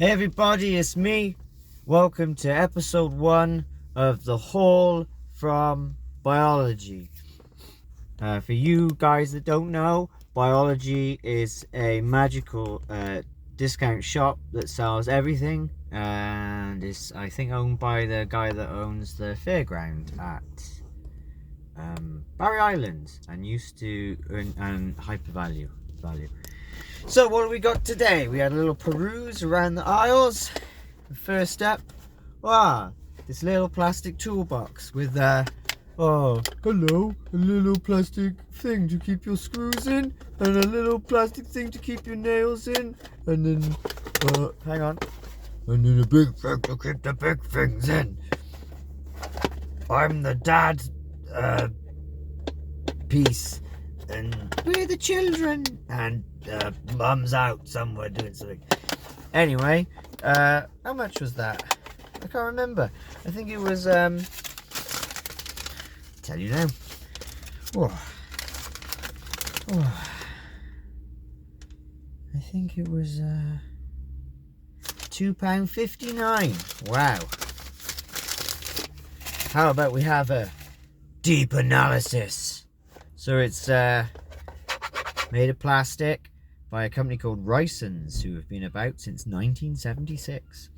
Hey everybody, it's me. Welcome to episode 1 of the haul from Buyology. For you guys that don't know, Buyology is a magical discount shop that sells everything, and is, I think, owned by the guy that owns the fairground at Barry Island and used to earn hyper value. So what have we got today? We had a little peruse around the aisles. First up, this little plastic toolbox with hello, a little plastic thing to keep your screws in, and a little plastic thing to keep your nails in, and then hang on, and then a big thing to keep the big things in. I'm the dad piece, and we're the children, and mum's out somewhere doing something. Anyway, how much was that? I can't remember. I think it was tell you now. I think it was £2.59. Wow. How about we have a deep analysis? So it's made of plastic by a company called Rysons, who have been about since 1976.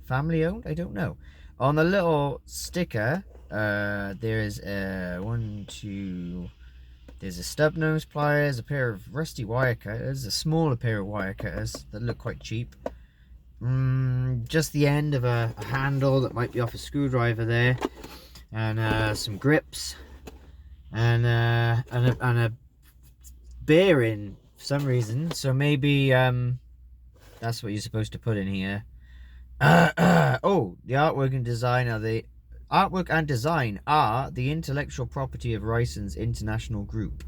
Family owned? I don't know. On the little sticker, there's there's a stub nose pliers, a pair of rusty wire cutters, a smaller pair of wire cutters that look quite cheap. Just the end of a handle that might be off a screwdriver there, and some grips, and a bearing for some reason. So maybe that's what you're supposed to put in here. The artwork and design are the intellectual property of Rysons International Group.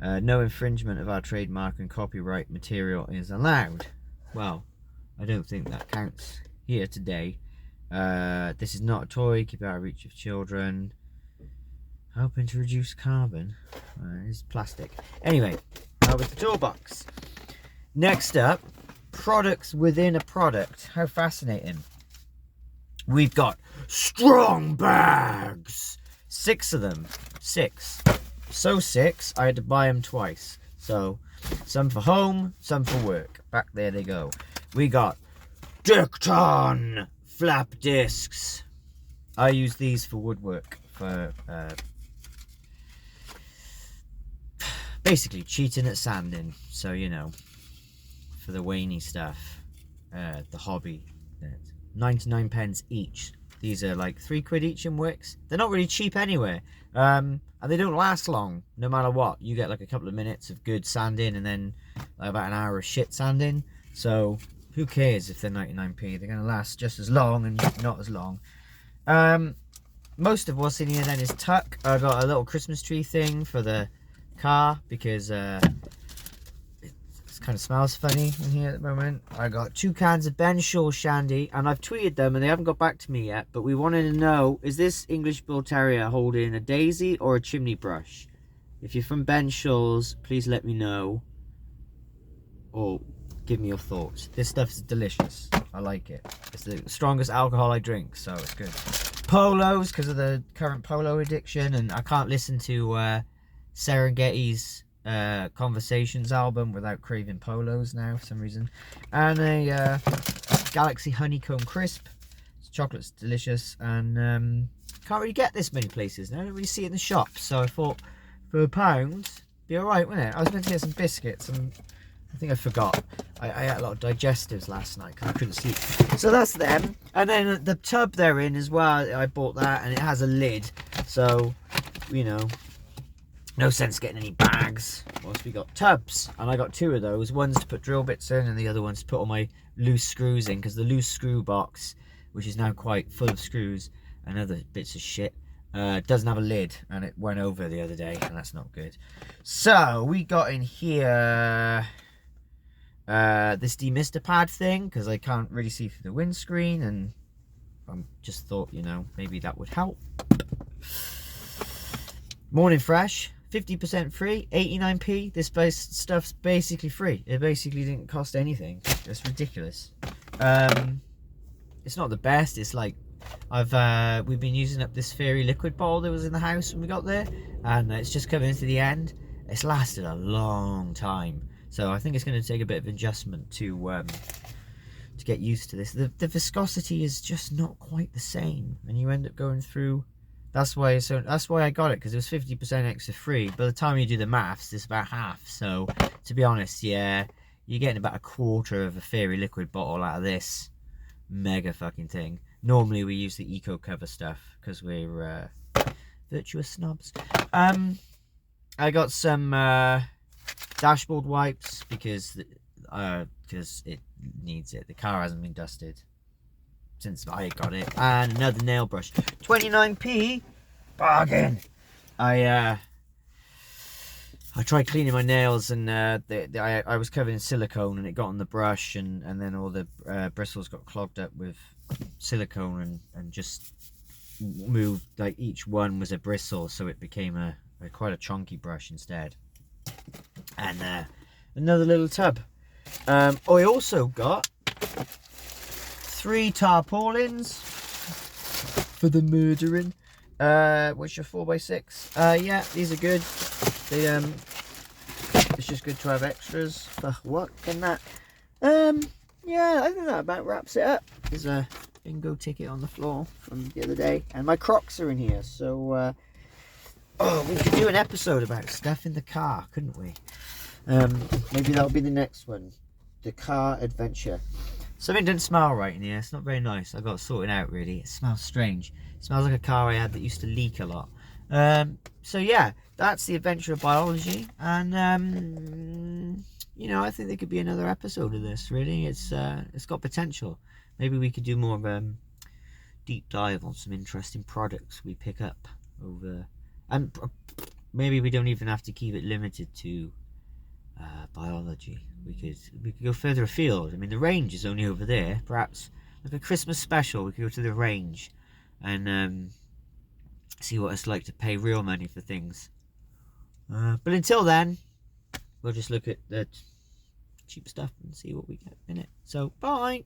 No infringement of our trademark and copyright material is allowed. Well, I don't think that counts here today. This is not a toy. Keep out of reach of children. Helping to reduce carbon. It's plastic. Anyway, that was the toolbox. Next up, products within a product. How fascinating. We've got strong bags. 6 of them. 6. So 6, I had to buy them twice. So, some for home, some for work. Back there they go. We got Dicton flap discs. I use these for woodwork. For basically cheating at sanding. So, you know, for the waney stuff. The hobby. 99p each. These are like £3 each in Wicks. They're not really cheap anyway, and they don't last long no matter what. You get like a couple of minutes of good sanding and then like about an hour of shit sanding. So who cares if they're 99p? They're going to last just as long and not as long. Most of what's in here then is tuck. I got a little Christmas tree thing for the car because kind of smells funny in here at the moment. I got 2 cans of Ben Shaw Shandy, and I've tweeted them and they haven't got back to me yet, but we wanted to know, is this English Bull Terrier holding a daisy or a chimney brush? If you're from Ben Shaw's, please let me know, or give me your thoughts. This stuff is delicious. I like it. It's the strongest alcohol I drink, so it's good. Polos, because of the current polo addiction, and I can't listen to Serengeti's Conversations album without craving polos now for some reason. And a Galaxy Honeycomb Crisp. Chocolate's delicious, and can't really get this many places now. I don't really see it in the shops, so I thought for £1 be alright, wouldn't it? I was meant to get some biscuits and I think I forgot. I ate a lot of digestives last night because I couldn't sleep. So that's them. And then the tub they're in as well, I bought that, and it has a lid, so you know, no sense getting any bags. Whilst we got tubs, and I got 2 of those. One's to put drill bits in, and the other one's to put all my loose screws in, because the loose screw box, which is now quite full of screws and other bits of shit, doesn't have a lid, and it went over the other day, and that's not good. So we got in here this demister pad thing, because I can't really see through the windscreen, and I just thought, you know, maybe that would help. Morning Fresh, 50% free, 89p. This stuff's basically free. It basically didn't cost anything. It's ridiculous. It's not the best. It's like we've been using up this fairy liquid bottle that was in the house when we got there, and it's just coming into the end. It's lasted a long time, so I think it's going to take a bit of adjustment to get used to this. The viscosity is just not quite the same, and you end up going through. That's why I got it, because it was 50% extra free. By the time you do the maths, it's about half. So to be honest, yeah, you're getting about a quarter of a fairy liquid bottle out of this mega fucking thing. Normally we use the eco cover stuff because we're virtuous snobs. I got some dashboard wipes because it needs it. The car hasn't been dusted since I got it. And another nail brush, 29p, bargain. I tried cleaning my nails, and I was covered in silicone, and it got on the brush, and then all the bristles got clogged up with silicone, and just moved, like each one was a bristle, so it became a quite a chunky brush instead. And another little tub. I also got 3 tarpaulins for the murdering, which are 4x6. Yeah, these are good. They it's just good to have extras for what and that. Yeah, I think that about wraps it up. There's a bingo ticket on the floor from the other day, and my Crocs are in here. So we could do an episode about stuff in the car, couldn't we? Maybe that'll be the next one, the car adventure. Something didn't smell right in here. It's not very nice. I got it sorted out, really. It smells strange. It smells like a car I had that used to leak a lot. So yeah, that's the adventure of biology, and you know, I think there could be another episode of this. Really, it's got potential. Maybe we could do more of a deep dive on some interesting products we pick up over, and maybe we don't even have to keep it limited to biology. We could go further afield. I mean, the range is only over there. Perhaps like a Christmas special, we could go to the range and see what it's like to pay real money for things. But until then, we'll just look at the cheap stuff and see what we get in it. So bye.